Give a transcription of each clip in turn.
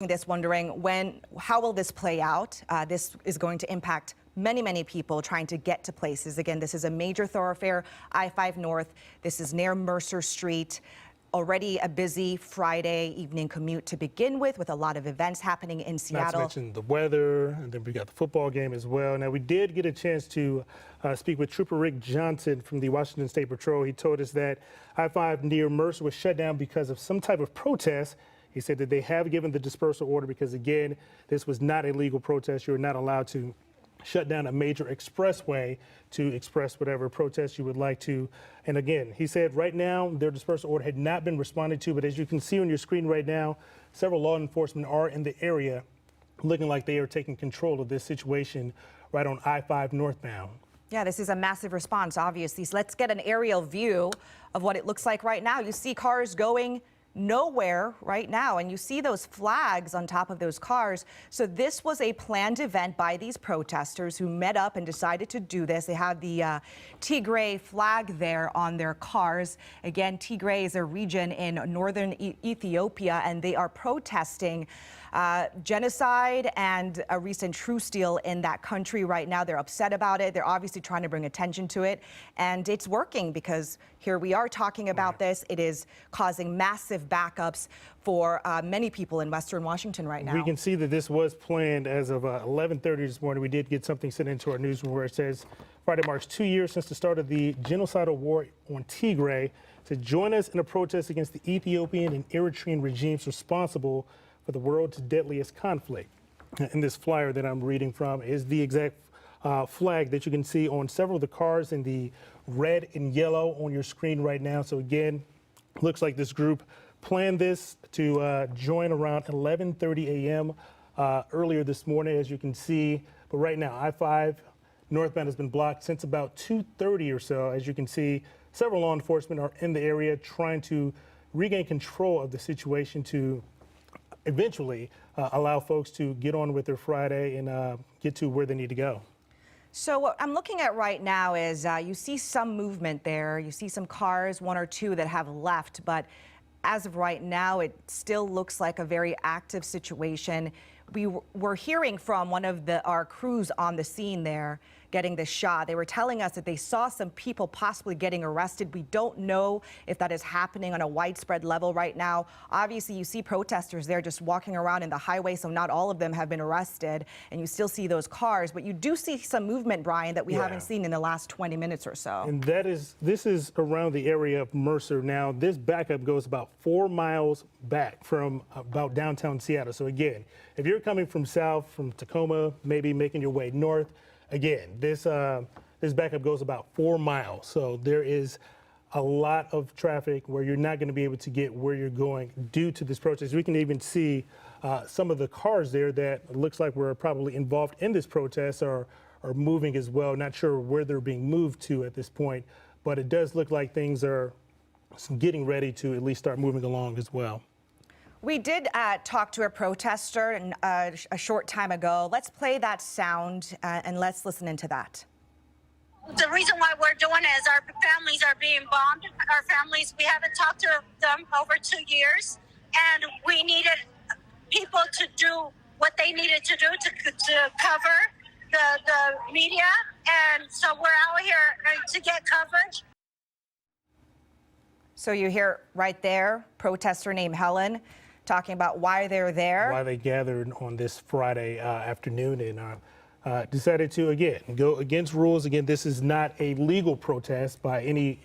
This wondering how will this play out? This is going to impact many people trying to get to places. Again, this is a major thoroughfare, I-5 North. This is near Mercer Street. Already a busy Friday evening commute to begin with a lot of events happening in Seattle. Not to mention the weather, and then we got the football game as well. Now, we did get a chance to speak with Trooper Rick Johnson from the Washington State Patrol. He told us that I-5 near Mercer was shut down because of some type of protest. He said that they have given the dispersal order because, again, this was not a legal protest. You're not allowed to shut down a major expressway to express whatever protest you would like to. And again, he said right now their dispersal order had not been responded to, but as you can see on your screen right now, several law enforcement are in the area looking like they are taking control of this situation right on I-5 northbound. Yeah, this is a massive response, obviously. So let's get an aerial view of what it looks like right now. You see cars going nowhere right now, and you see those flags on top of those cars. So this was a planned event by these protesters who met up and decided to do this. They had the Tigray flag there on their cars. Again, Tigray is a region in northern Ethiopia, and they are protesting genocide and a recent truce deal in that country right now. They're upset about it. They're obviously trying to bring attention to it, and it's working because here we are talking about this. It is causing massive backups for many people in Western Washington right now. We can see that this was planned as of 11:30 this morning. We did get something sent into our newsroom where it says Friday marks 2 years since the start of the genocidal war on Tigray. To join us in a protest against the Ethiopian and Eritrean regimes responsible for the world's deadliest conflict. And this flyer that I'm reading from is the exact flag that you can see on several of the cars in the red and yellow on your screen right now. So again, looks like this group planned this to join around 11:30 a.m. Earlier this morning, as you can see. But right now, I-5 northbound has been blocked since about 2:30 or so. As you can see, several law enforcement are in the area trying to regain control of the situation to eventually allow folks to get on with their Friday and get to where they need to go. So what I'm looking at right now is you see some movement there. You see some cars, one or two that have left, but as of right now, it still looks like a very active situation. We were hearing from one of our crews on the scene there getting this shot. They were telling us that they saw some people possibly getting arrested. We don't know if that is happening on a widespread level right now. Obviously, you see protesters there just walking around in the highway, so not all of them have been arrested, and you still see those cars, but you do see some movement, Brian, that we haven't seen in the last 20 minutes or so. And this is around the area of Mercer. Now, this backup goes about 4 miles back from about downtown Seattle. So again, if you're coming from south, from Tacoma, maybe making your way north, again, this backup goes about 4 miles. So there is a lot of traffic where you're not going to be able to get where you're going due to this protest. We can even see some of the cars there that looks like were probably involved in this protest are moving as well. Not sure where they're being moved to at this point, but it does look like things are getting ready to at least start moving along as well. We did talk to a protester a short time ago. Let's play that sound and let's listen into that. The reason why we're doing it is our families are being bombed. Our families, we haven't talked to them over 2 years, and we needed people to do what they needed to do to cover the media, and so we're out here to get coverage. So you hear right there, protester named Helen talking about why they're there. Why they gathered on this Friday afternoon and decided to, again, go against rules. Again, this is not a legal protest by any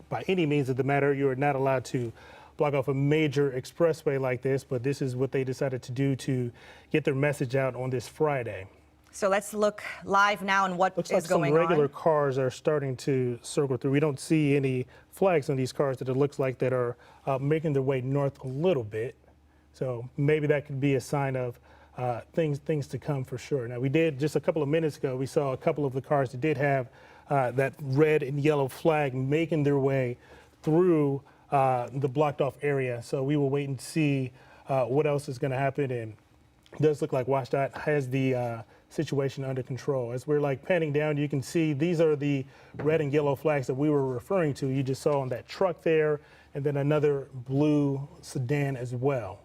means of the matter. You are not allowed to block off a major expressway like this, but this is what they decided to do to get their message out on this Friday. So let's look live now and what is going on. Looks like some regular cars are starting to circle through. We don't see any flags on these cars that it looks like that are making their way north a little bit. So maybe that could be a sign of things to come for sure. Now, we did just a couple of minutes ago, we saw a couple of the cars that did have that red and yellow flag making their way through the blocked off area. So we will wait and see what else is going to happen. And it does look like WashDOT has the situation under control. As we're panning down, you can see these are the red and yellow flags that we were referring to. You just saw on that truck there, and then another blue sedan as well.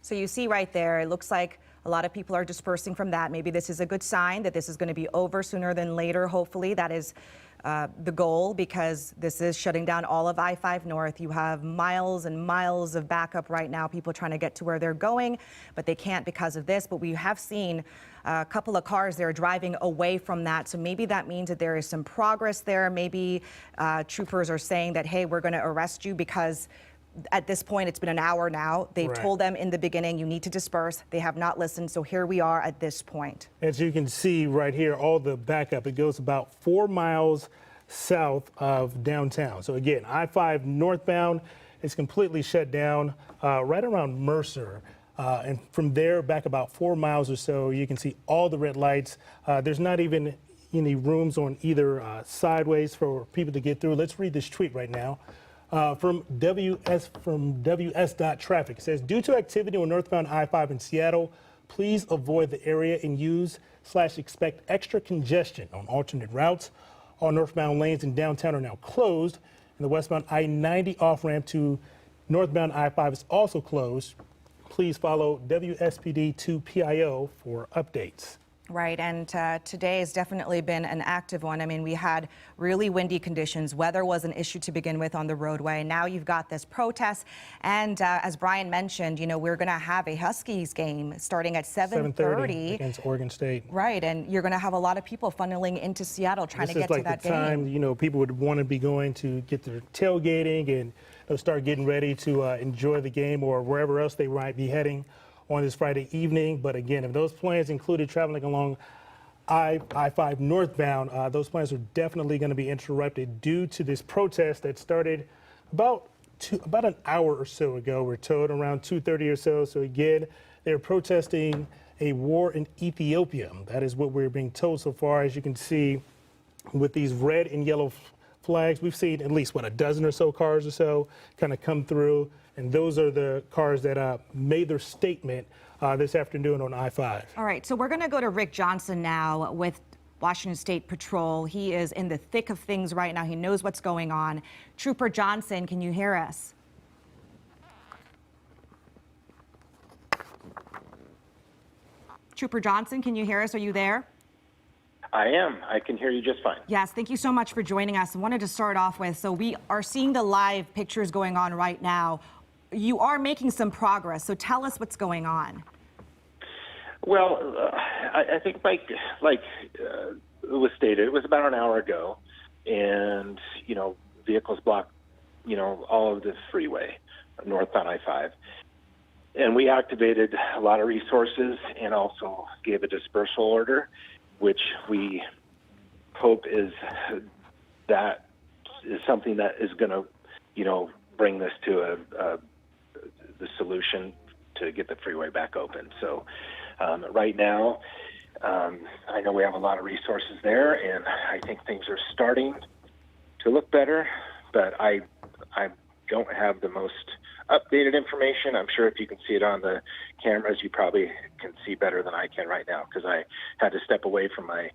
So you see right there, it looks like a lot of people are dispersing from that. Maybe this is a good sign that this is going to be over sooner than later. Hopefully that is the goal, because this is shutting down all of I-5 North. You have miles and miles of backup right now, people trying to get to where they're going, but they can't because of this. But we have seen a couple of cars there driving away from that. So maybe that means that there is some progress there. Maybe troopers are saying that, hey, we're going to arrest you because at this point, it's been an hour now. They've told them in the beginning, you need to disperse. They have not listened. So here we are at this point. As you can see right here, all the backup, it goes about 4 miles south of downtown. So again, I-5 northbound is completely shut down right around Mercer. And from there back about 4 miles or so, you can see all the red lights. There's not even any rooms on either sideways for people to get through. Let's read this tweet right now. From WS.traffic. It says, due to activity on northbound I-5 in Seattle, please avoid the area and use/expect extra congestion on alternate routes. All northbound lanes in downtown are now closed, and the westbound I-90 off-ramp to northbound I-5 is also closed. Please follow WSPD2PIO for updates. Right, and today has definitely been an active one. I mean, we had really windy conditions. Weather was an issue to begin with on the roadway. Now you've got this protest, and as Brian mentioned, you know, we're going to have a Huskies game starting at 7:30 against Oregon State. Right, and you're going to have a lot of people funneling into Seattle trying to get to that game. This is like the time, you know, people would want to be going to get their tailgating and start getting ready to enjoy the game or wherever else they might be heading on this Friday evening. But again, if those plans included traveling along I-5 northbound, those plans are definitely going to be interrupted due to this protest that started about an hour or so ago. We're told around 2:30 or so. So again, they're protesting a war in Ethiopia. That is what we're being told so far. As you can see with these red and yellow flags, we've seen at least, a dozen or so cars or so kind of come through. And those are the cars that made their statement this afternoon on I-5. All right, so we're going to go to Rick Johnson now with Washington State Patrol. He is in the thick of things right now. He knows what's going on. Trooper Johnson, can you hear us? Trooper Johnson, can you hear us? Are you there? I am. I can hear you just fine. Yes, thank you so much for joining us. I wanted to start off with, so we are seeing the live pictures going on right now. You are making some progress, so tell us what's going on. Well, I think like it was stated, it was about an hour ago, and, you know, vehicles blocked, you know, all of the freeway northbound I-5. And we activated a lot of resources and also gave a dispersal order, which we hope is something that is going to, you know, bring this to the solution to get the freeway back open. So right now, I know we have a lot of resources there, and I think things are starting to look better, but I don't have the most updated information. I'm sure if you can see it on the cameras, you probably can see better than I can right now, because I had to step away from my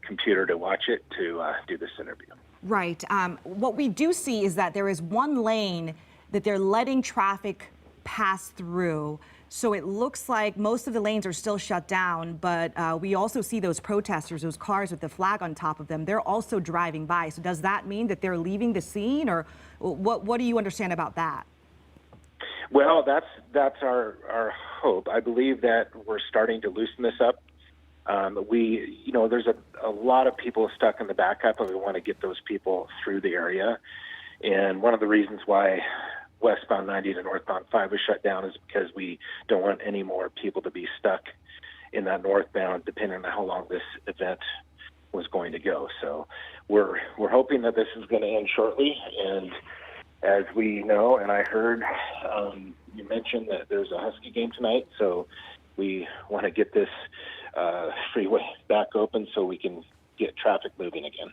computer to watch it to do this interview. Right. What we do see is that there is one lane that they're letting traffic pass through. So it looks like most of the lanes are still shut down, but we also see those protesters, those cars with the flag on top of them, they're also driving by. So does that mean that they're leaving the scene, or what do you understand about that? Well, that's our hope. I believe that we're starting to loosen this up. There's a lot of people stuck in the backup, and we want to get those people through the area. And one of the reasons why westbound 90 to northbound 5 was shut down is because we don't want any more people to be stuck in that northbound, depending on how long this event was going to go. So we're hoping that this is going to end shortly. And as we know, and I heard you mentioned that there's a Husky game tonight, so we want to get this freeway back open so we can get traffic moving again.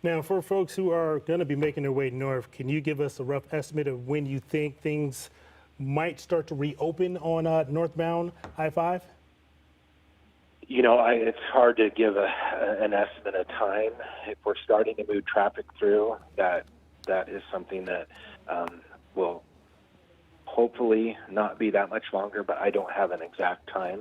Now, for folks who are going to be making their way north, can you give us a rough estimate of when you think things might start to reopen on northbound I-5? You know, it's hard to give an estimate of time. If we're starting to move traffic through, that is something that will hopefully not be that much longer, but I don't have an exact time.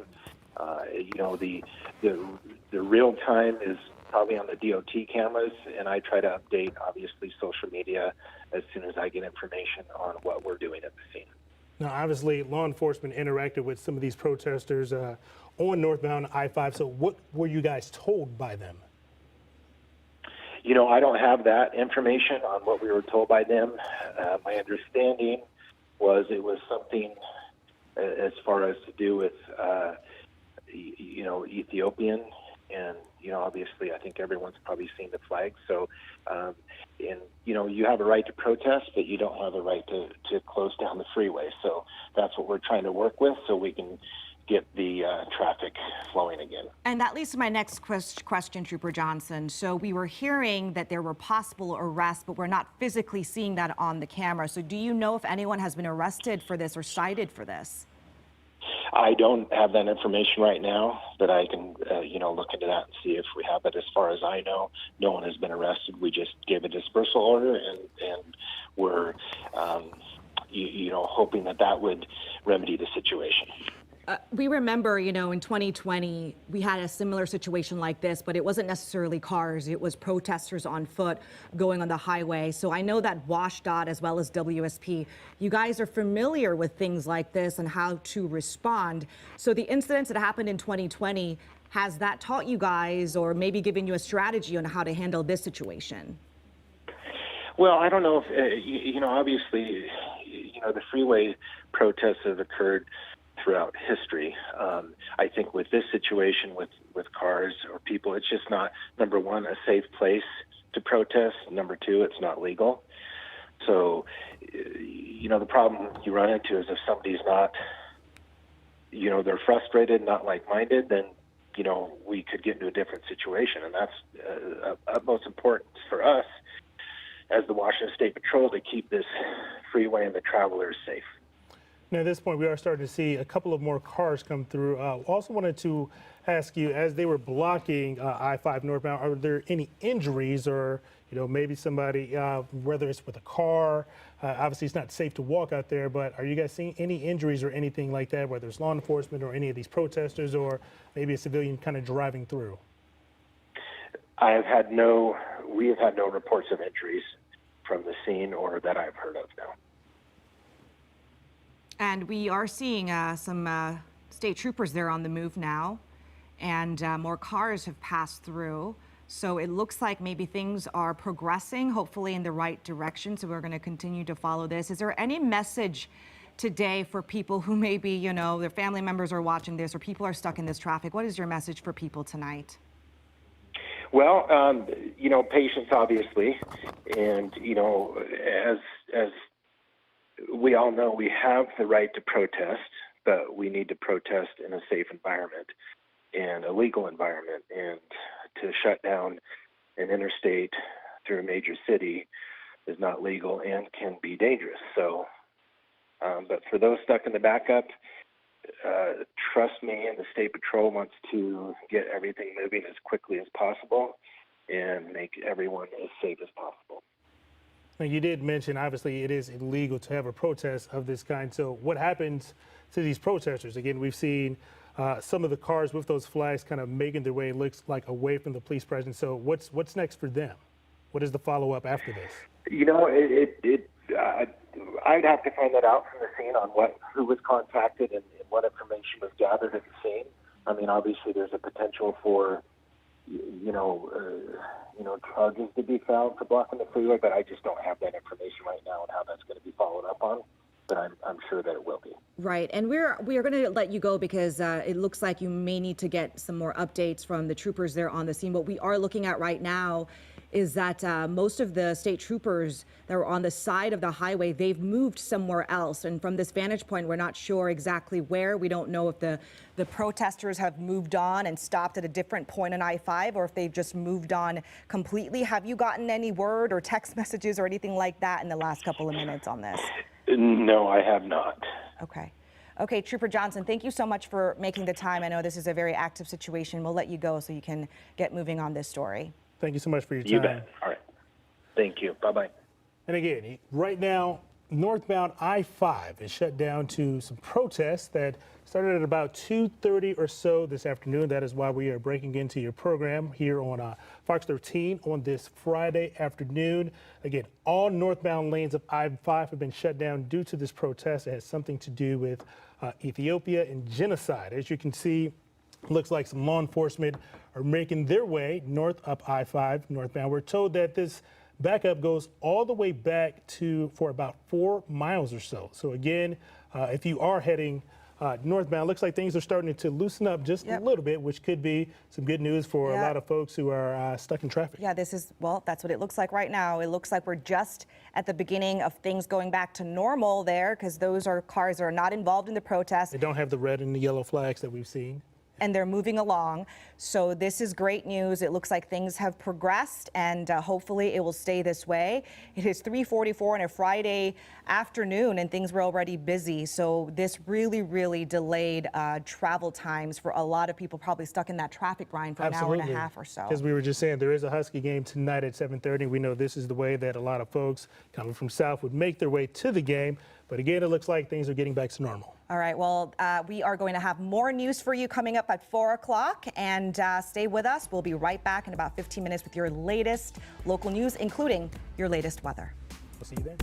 The real time is probably on the DOT cameras, and I try to update, obviously, social media as soon as I get information on what we're doing at the scene. Now, obviously, law enforcement interacted with some of these protesters on northbound I-5. So what were you guys told by them? I don't have that information on what we were told by them. My understanding was it was something as far as to do with, Ethiopian. And, obviously, I think everyone's probably seen the flag. So, you have a right to protest, but you don't have a right to close down the freeway. So that's what we're trying to work with so we can get the traffic flowing again. And that leads to my next question, Trooper Johnson. So we were hearing that there were possible arrests, but we're not physically seeing that on the camera. So do you know if anyone has been arrested for this or cited for this? I don't have that information right now, but I can, look into that and see if we have it. As far as I know, no one has been arrested. We just gave a dispersal order, and we're, hoping that would remedy the situation. We remember, in 2020, we had a similar situation like this, but it wasn't necessarily cars. It was protesters on foot going on the highway. So I know that WSDOT as well as WSP, you guys are familiar with things like this and how to respond. So the incidents that happened in 2020, has that taught you guys or maybe given you a strategy on how to handle this situation? Well, I don't know if, obviously, the freeway protests have occurred throughout history. I think with this situation with cars or people, it's just not, number one, a safe place to protest. Number two, it's not legal. So, the problem you run into is if somebody's not, they're frustrated, not like-minded, then, we could get into a different situation. And that's utmost important for us as the Washington State Patrol to keep this freeway and the travelers safe. Now, at this point, we are starting to see a couple of more cars come through. Also wanted to ask you, as they were blocking I-5 northbound, are there any injuries or, maybe somebody, whether it's with a car, obviously it's not safe to walk out there, but are you guys seeing any injuries or anything like that, whether it's law enforcement or any of these protesters or maybe a civilian kind of driving through? We have had no reports of injuries from the scene or that I've heard of now. And we are seeing some state troopers there on the move now, and more cars have passed through. So it looks like maybe things are progressing, hopefully in the right direction. So we're going to continue to follow this. Is there any message today for people who maybe, their family members are watching this or people are stuck in this traffic? What is your message for people tonight? Well, patience, obviously, and, as we all know, we have the right to protest, but we need to protest in a safe environment and a legal environment. And to shut down an interstate through a major city is not legal and can be dangerous. So, but for those stuck in the backup, trust me, and the State Patrol wants to get everything moving as quickly as possible and make everyone as safe as possible. Now, you did mention, obviously, it is illegal to have a protest of this kind. So what happens to these protesters? Again, we've seen some of the cars with those flags kind of making their way, it looks like, away from the police presence. So what's next for them? What is the follow-up after this? I'd have to find that out from the scene on who was contacted and what information was gathered at the scene. I mean, obviously, there's a potential for charges to be found for blocking the freeway, but I just don't have that information right now and how that's going to be followed up on. But I'm sure that it will be. Right, and we are going to let you go because it looks like you may need to get some more updates from the troopers there on the scene. What we are looking at right now is that most of the state troopers that were on the side of the highway, they've moved somewhere else. And from this vantage point, we're not sure exactly where. We don't know if the protesters have moved on and stopped at a different point in I-5 or if they've just moved on completely. Have you gotten any word or text messages or anything like that in the last couple of minutes on this? No, I have not. Okay. Okay, Trooper Johnson, thank you so much for making the time. I know this is a very active situation. We'll let you go so you can get moving on this story. Thank you so much for your time. You bet. All right. Thank you. Bye-bye. And again, right now, northbound I-5 is shut down to some protests that started at about 2:30 or so this afternoon. That is why we are breaking into your program here on Fox 13 on this Friday afternoon. Again, all northbound lanes of I-5 have been shut down due to this protest. It has something to do with Ethiopia and genocide. As you can see, looks like some law enforcement are making their way north up I-5 northbound. We're told that this backup goes all the way back for about 4 miles or so. So again, if you are heading northbound, looks like things are starting to loosen up just a little bit, which could be some good news for a lot of folks who are stuck in traffic. Yeah, well, that's what it looks like right now. It looks like we're just at the beginning of things going back to normal there, because those are cars that are not involved in the protest. They don't have the red and the yellow flags that we've seen. And they're moving along. So this is great news. It looks like things have progressed, and hopefully it will stay this way. It is 3:44 on a Friday afternoon, and things were already busy. So this really, really delayed travel times for a lot of people probably stuck in that traffic grind for an hour and a half or so. As we were just saying, there is a Husky game tonight at 7:30. We know this is the way that a lot of folks coming from South would make their way to the game. But again, it looks like things are getting back to normal. All right, well, we are going to have more news for you coming up at 4 o'clock, and stay with us. We'll be right back in about 15 minutes with your latest local news, including your latest weather. We'll see you then.